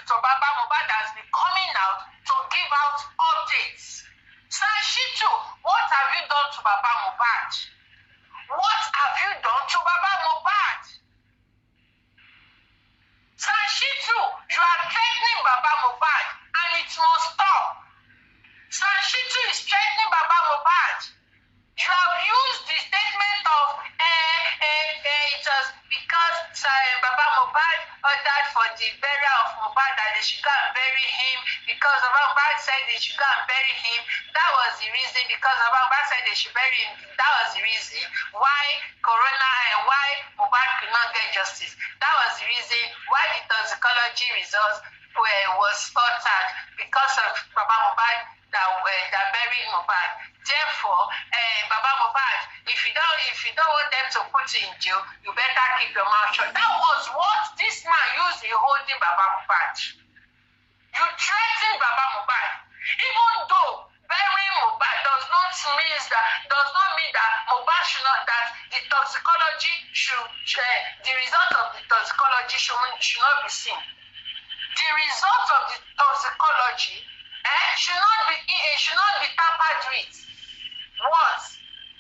to Baba Mohbad has been coming out to give out updates. Shitu, what have you done to Baba Mohbad? What have you done to Baba Mohbad? Shitu, you are threatening Baba Mohbad and it must stop. Shitu is threatening Baba Mohbad. You have used the statement of it was because Baba Mohbad ordered for the burial of Mohbad that they should go and bury him because Baba Mohbad said they should go and bury him. That was the reason because Baba Mohbad said they should bury him. That was the reason why why Mohbad could not get justice. That was the reason why the toxicology results was altered because of Baba Mohbad that buried Mohbad. Therefore, Baba Mohbad, if you don't want them to put you in jail, you better keep your mouth shut. That was what this man used in holding Baba Mohbad. You threatened Baba Mohbad, even though burying Mohbad does not mean that Mohbad should not, that the toxicology the result of the toxicology should not be seen. The result of the toxicology should not be tampered with. What?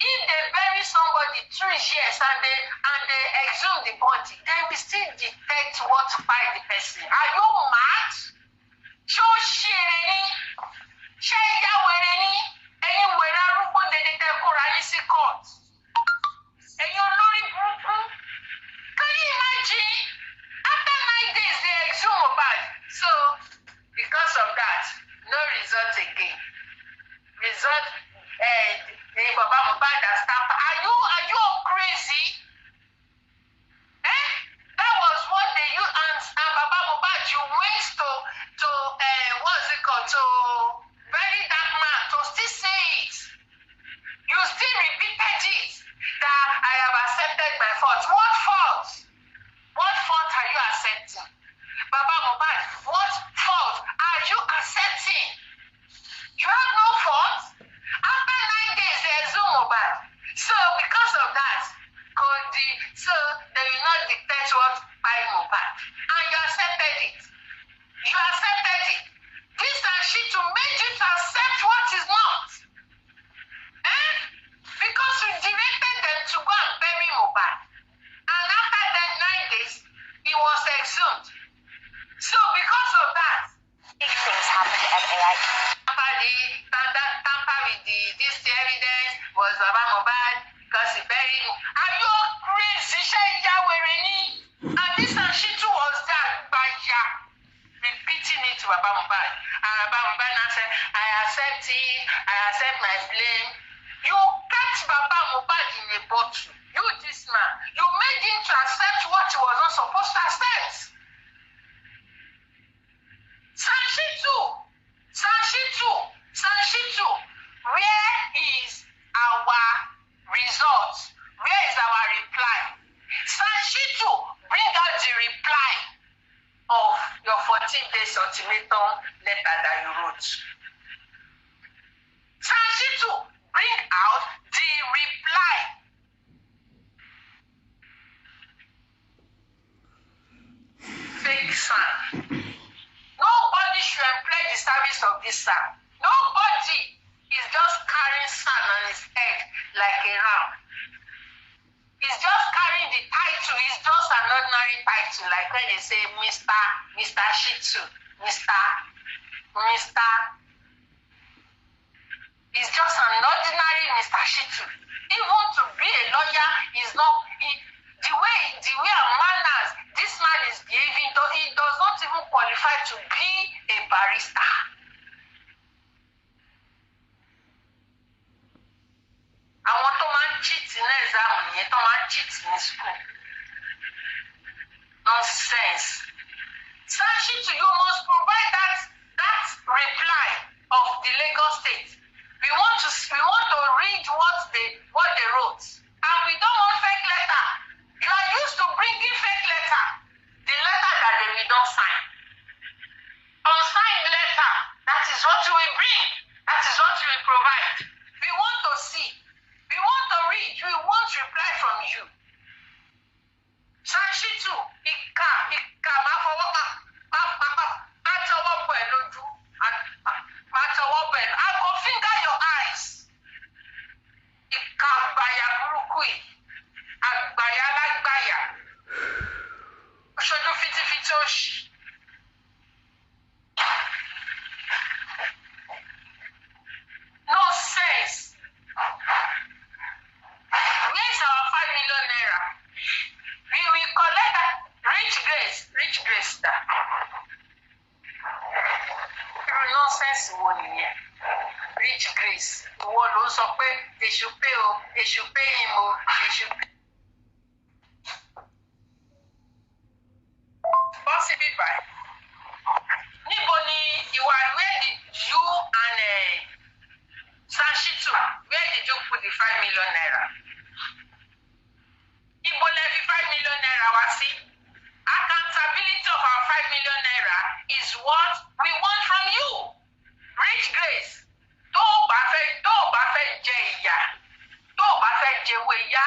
If they bury somebody 3 years and they exhume the body, they will still detect what fired the person. Are you mad? Ṣó ṣeré ní? Ṣé ìyá wèrè ní? Ẹ̀yin wèrè arúgbó dédé tẹ́ kóra ní sí court. Ẹ̀yin olórí burúkú. Can you imagine? After 9 days they exhume Mohbad. So because of that, no result again. Result, Baba Mohbad has stamped. Are you crazy? That was what they used, and Baba Mohbad, you went to what's it called, to bury that man, to still say it. You still repeated it, that I have accepted my fault. What fault? What fault are you accepting? Baba Mohbad, what fault are you accepting? You have no fault. After 9 days, they exhume Mohbad. So because of that, so they will not dictate what by Mohbad. And you accepted it. You accepted it. This and shit to make you to accept what is not. Because we directed them to go and bury Mohbad. And after that 9 days, he was exhumed. So because of that, big things happened at AI. Tamper with this evidence was Baba Mohbad because he buried him. Are you crazy? And this and she too was that by repeating it to Baba Mohbad. And Baba Mohbad now said, I accept it, I accept my blame. You kept Baba Mohbad in a bottle. You, this man, you made him to accept what he was not supposed to accept. Shitu, where is our result? Where is our reply? Shitu, bring out the reply of your 14 days ultimatum letter that you wrote. Shitu, bring out the reply. Fake son. Nobody should employ the service of this son. Nobody is just carrying son on his head like a ram. He's just carrying the title. It's just an ordinary title, like when they say Mr. Shitu, Mr. It's just an ordinary Mr. Shitu. Even to be a lawyer is not the way of manners this man is behaving. He does not even qualify to be a barrister. Àwọn tó máa ń cheat ní exam nìyẹn, tó máa ń cheat ní school. Nonsense. Shitu, you must provide that reply of the Lagos State. We want to read what they wrote, and we don't want fake letter. You are used to bringing fake letter, the letter that they will not sign. Unsigned letter, that is what you will bring. That is what you will provide. We want to see. We want to read. We want reply from you. Shitu, sọ pé èṣù pé o, èṣù pé him o, èṣù pé. Bọ́sibí báyìí. Níbo ni ìwà where did you and Sashitu, where did you put the 5 million naira? Ibo lẹ fi 5 million naira wá sí? Accountability of our 5 million naira is what we want from you. Rich Grace, tó o bá fẹ́ jẹ ìyà, tó o bá fẹ́ jẹ owó ìyà,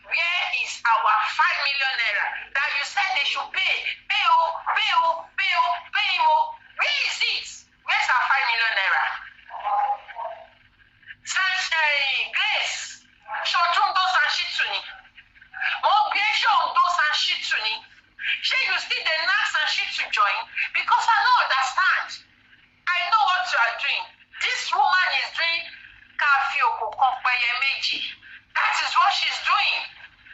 where is our 5 million naira that you said they should pay? Pay o, pay o, pay o, pay him o. Where is it? Where's our 5 million naira? Grace, Shotundo Sashitu ni. Shotundo Sashitu ni. You still the next Sashitu join? Because I don't understand. I know what you are doing. This woman is doing Kafio Kokopaye Meji. That is what she's doing.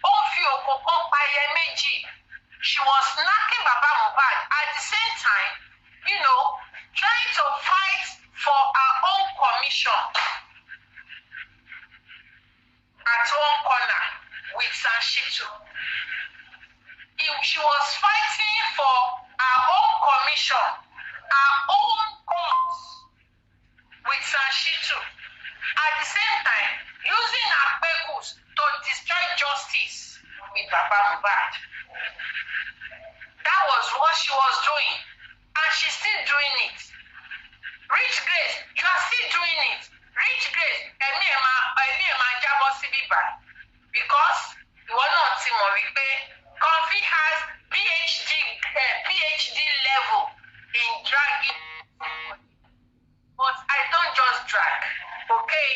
Ofio Kokopaye Meji. She was knocking Baba Mohbad at the same time, trying to fight for her own commission at one corner with Sashitu. She was fighting for her own commission, her own cause with Sashitu. At the same time, using her purpose to destroy justice with Baba Mohbad. That was what she was doing. And she's still doing it. Rich Grace, you are still doing it. Rich Grace, because you are not Timoripe. Kofi has PhD level in dragging. But I don't just drag, okay?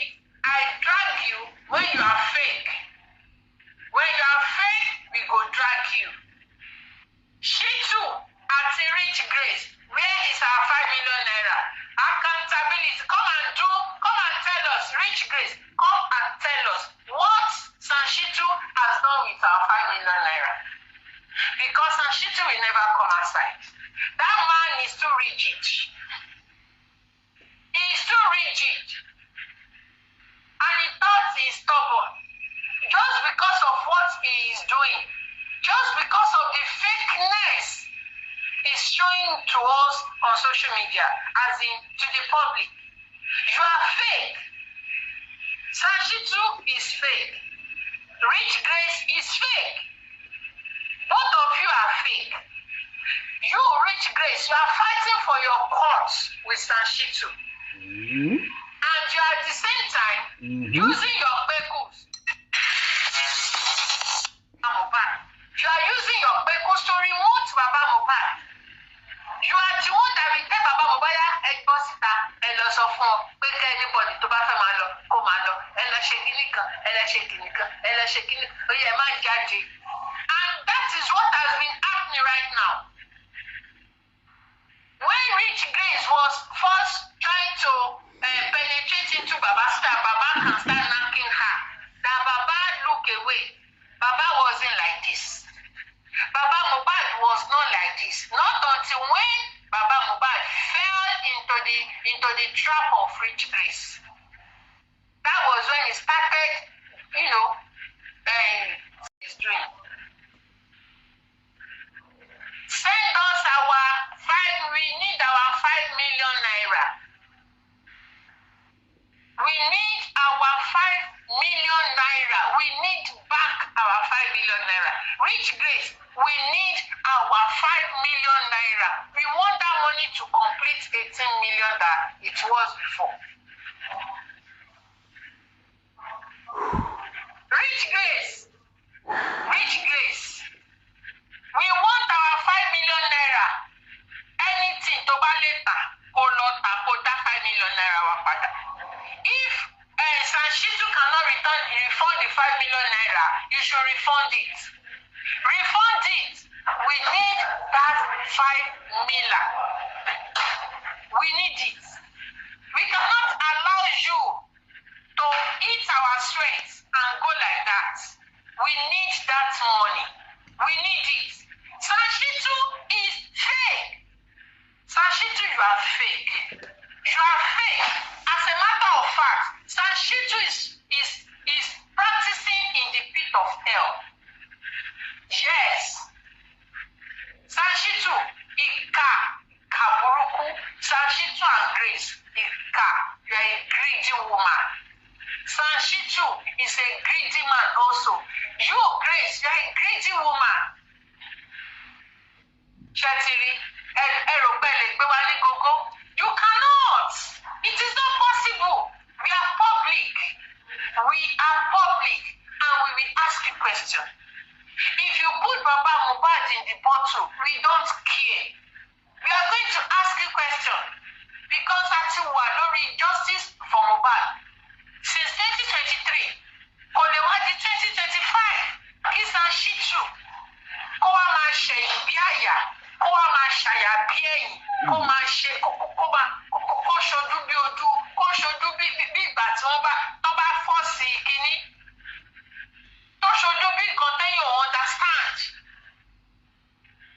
I drag you when you are fake. When you are fake, we go drag you. She too, at the Rich Grace, where is our 5 million naira? Accountability. Come and tell us, Rich Grace, come and tell us what Sashitu has done with our 5 million naira. Because Sashitu will never come outside. That man is too rigid. He is too rigid. And he thought he is stubborn. Just because of what he is doing. Just because of the fakeness he's showing to us on social media, as in to the public. You are fake. Sashitu is fake. Rich Grace is fake. Both of you are fake. You, Rich Grace, you are fighting for your cause with Sashitu. And you are at the same time using your purpose. You are using your purpose to remove Baba Mohbad. You are the one that will tell Baba Mohbad, anybody to buy from Malo, come Malo, and la shakinika, oh yeah, my judge. And that is what has been happening right now. When Rich Grace was first trying to penetrate into Baba's star, Baba can start knocking her. That Baba look away. Baba wasn't like this. Baba Mohbad was not like this. Not until when Baba Mohbad fell into the trap of Rich Grace. That was when he started, his dream. Send us we need our 5 million naira. We need our 5 million naira. We need back our 5 million naira. Rich Grace, we need our 5 million naira. We want that money to complete 18 million that it was before. Rich Grace, we want our 5 million naira. Anything to buy later, that 5 million naira wapada. If Sashitu cannot refund the 5 million naira, you should refund it. Refund it. We need that 5 million. We need it. We cannot allow you to eat our strength and go like that. We need that money. We need it. Sashitu is fake. Sashitu, you are fake. You are fake. As a matter of fact, Sashitu Shitu is practicing in the pit of hell. Yes. Shitu, Ika, Kaburuku, Shitu and Grace, Ika, you are a greedy woman. Shitu is a greedy man also. You, Grace, you are a greedy woman. Chetiri, you cannot. It is not possible. We are public. We are public, and we will ask you questions. If you put Baba Mohbad in the bottle, we don't care. We are going to ask you questions because actually we are not justice for Mohbad since 2023. Kolewadi 2025. Kiss and Shitu. Kowa ma ṣe ibiaya. Kowa ma ṣaya bí ẹ̀yìn. Ko ma ṣe ko ṣojú bí ojú. Ko ṣojú bí ìgbà tí wọ́n bá fọ́ọ̀sì kínní. To ṣojú bí nǹkan tẹ́yìn ò understand.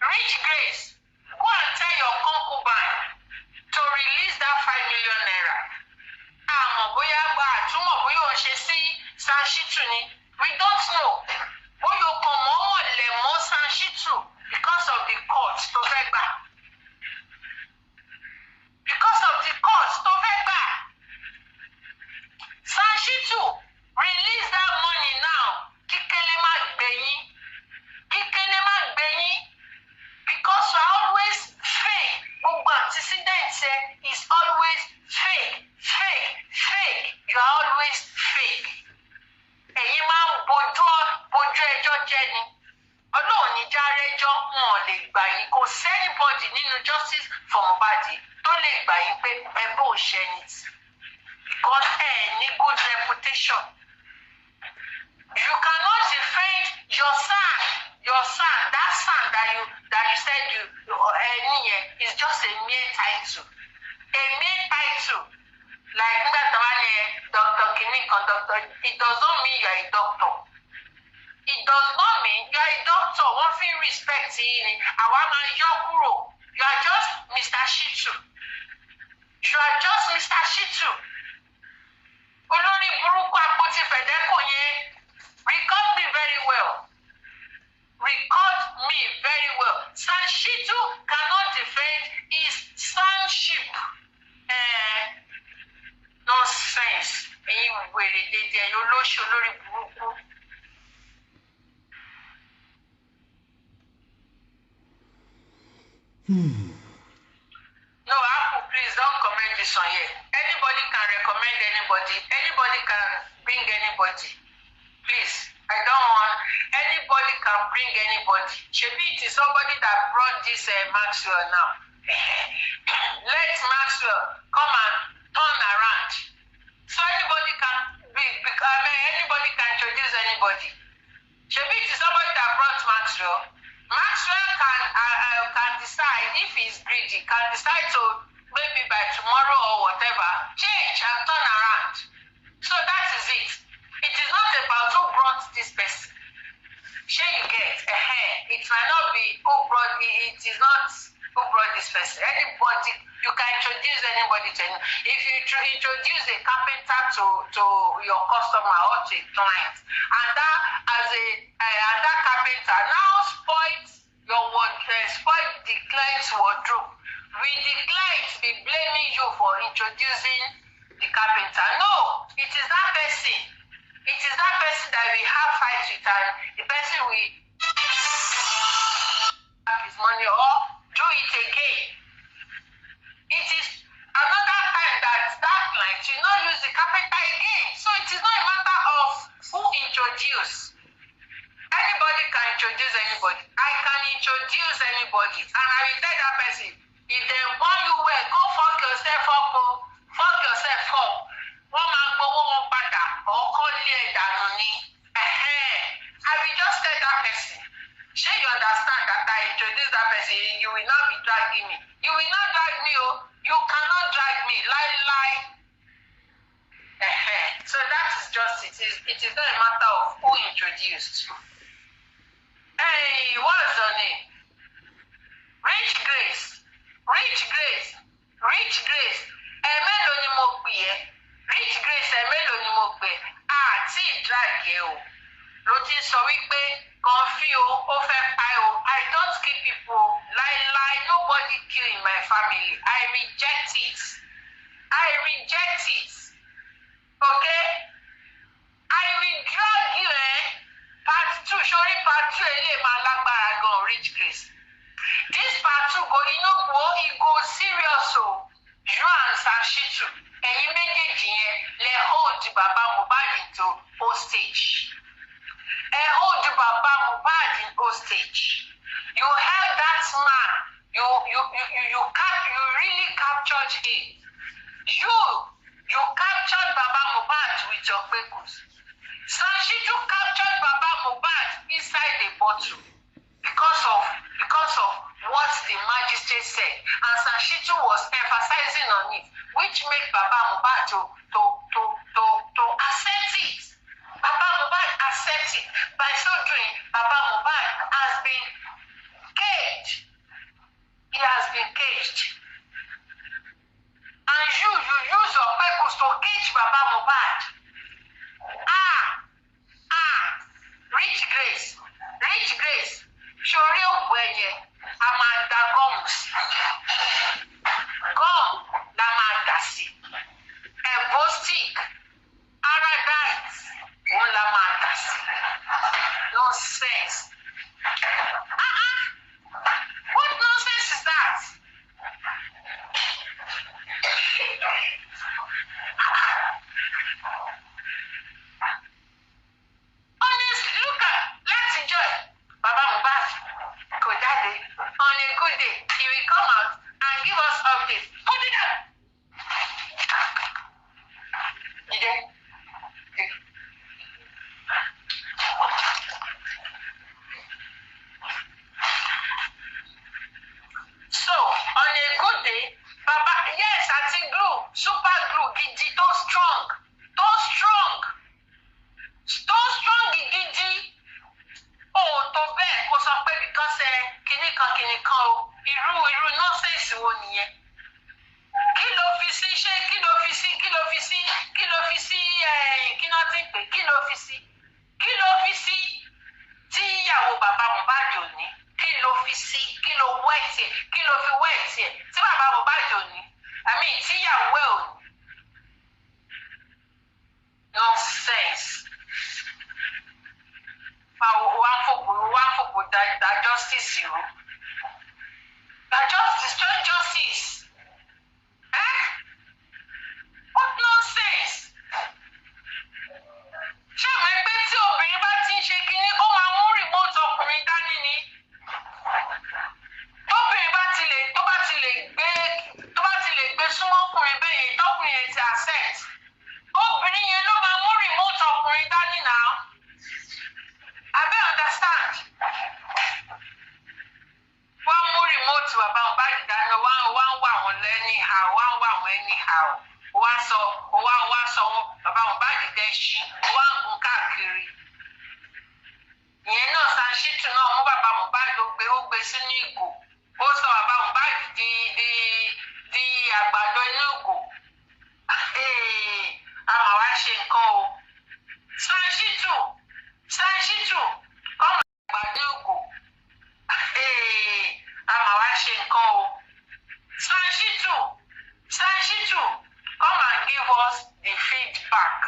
Rich Grace, go and tell your concubine to release that 5 million naira. Àmọ́ bóyá gba àtúmọ̀ bóyá ò ń ṣe sí Shitu ni. We don't know. Bóyá o kàn mọ́mọ́ lẹ̀ mọ́ Shitu because of the court tó fẹ́ gbà. Because of the court tó fẹ́ gbà. Shitu, release that money now. Kíkẹ́lẹ́ má gbẹ̀yìn. Kíkẹ́lẹ́ má gbẹ̀yìn. Because you are always fake. Gbogbo antecedent is always fake. You are always fake. Ẹ̀yin máa ń bojú ẹjọ́ jẹ́ ni. Ọlọ́run ní járẹ́jọ́ wọn ò lè gbà yín. Kò sẹ́nibọ́dì nínú justice for Mohbad tó lè gbà yín pé ẹ bó ṣe ni tì. Because ẹ ní good reputation. You cannot defend your son. That son that you said is just a mere title. A mere title. Like Dr. Kinikan, doctor, it does not mean you are a doctor. It does not mean you are a doctor. One thing respect in Awama Yokuro. You are just Mr. Shitu. You are just Mr. Shitu. Olórí burúkú àpótí Fẹ̀dẹ́kò yẹn. Record me very well. Shitu cannot defend his sonship. Nonsense. Ẹ̀yin wèrè dédé ẹ̀yin olóṣù olórí burúkú. No, Apple, please don't comment this one here. Anybody can recommend anybody. Anybody can bring anybody. Please, I don't want anybody can bring anybody. Shebi it is somebody that brought this Maxwell now. Let Maxwell come and turn around. So anybody can anybody can introduce anybody. Shebi it is somebody that brought Maxwell. Maxwell can decide if he's greedy, can decide to maybe by tomorrow or whatever, change and turn around. So that is it. It is not about who brought this person. Sure you get, it might not be who brought it is not who brought this person. Anybody, you can introduce anybody to anyone. If you introduce a carpenter to your customer or to a client, and that carpenter now spoils the client's wardrobe, will the client be blaming you for introducing the carpenter? No, it is that person. It is that person that we have fights with, and the person will have his money or do it again. It is another time that client will not use the carpenter again. So it is not a matter of who introduce. Anybody can introduce anybody. I can introduce anybody, and I will tell that person, if they want you well, go fuck yourself up, fuck yourself up. Wọ́n máa gbowó wọn padà ọkọ lé ẹ̀dánù ni. I will just tell that person. Shey you understand that I introduce that person, you will not be dragging me. You will not drag me, oh. You cannot drag me. Lie. So that is just it. It is not a matter of who introduced. Hey, what's your name? Rich Grace. Mélòó ni mo pè ẹ́? Rich Grace mélòó ni mo pè àti ìdráàgì o ló ti sọ wípé kan fi o ó fẹ́ pa o. I don't kill people lie, nobody kill in my family. I reject it. Okay? I will drag you part 2 sórí part 2 eléyìí máa lágbára gan Rich Grace. This part 2 go it go serious o. You and Sashitu ẹ̀yin méjèèjì yẹn lè hold bàbá Mohbad into hostage. Hold bàbá Mohbad in hostage. You held that man. You really captured him. You captured Baba Mohbad with your purpose. Sashitu captured Baba Mohbad inside the bottle because of what the magistrate said, and Sashitu was emphasizing on it, which made Baba Mohbad to accept it. Baba Mohbad accept it. By so doing, Baba Mohbad has been caged. He has been caged. And you use your purpose to cage Baba Mohbad. Rich Grace, ṣorí ògbó ẹyẹ, a máa da gums. Gum la máa dà sí. Ẹ̀bọ stick, Paradise, òun la máa dà sí. Nonsense. What nonsense is that? Honestly, look at, let's enjoy. Baba Mohbad kò jáde. On a good day, he will come out and give us updates. Put it up. So, on a good day, Baba, yes, àti glue, super glue, gidi, tó strong, gidi. Oh, tó bẹ́ẹ̀ kó sọ pé because kinní kan o, irú nonsense wo nìyẹn? Kí ló fi sí tí ìyàwó bàbá Mohbad ò ní? Kí ló fi wẹ́ẹ̀tì ẹ̀ tí bàbá Mohbad ò ní? Àmì tíyàwó ẹ̀ ò ní? Nonsense. Wá fòpò da justice rú. Join justice. What nonsense? Ṣé àwọn ẹgbẹ́ tí obìnrin bá ti ń ṣe kínní, ó máa mú remote ọkùnrin dání ni? Tóbìnrin tó bá ti lè gbé súnmọ́ ọkùnrin bẹ́ẹ̀ yẹn, tọkùnrin yẹn ti accept. Obìnrin yẹn ló máa mú remote ọkùnrin dání náà. Abẹ́ understand? Wọ́n mú remote bàbá Mohbad dání, wọ́n wà wọ́n anyhow. Wọ́n sọ bàbá Mohbad dẹ́ ṣí, wọ́n gùn káàkiri. Ìyẹn náà Sashitu náà mú bàbá Mohbad ó gbé sínú ìgò. Ó sọ bàbá Mohbad di àgbàdo inú ìgò. A máa wá ṣe nǹkan o. Sashitu kọ́mọ àgbàdo ìgò. A máa wá ṣe nǹkan o. Sashitu, come and give us the feedback.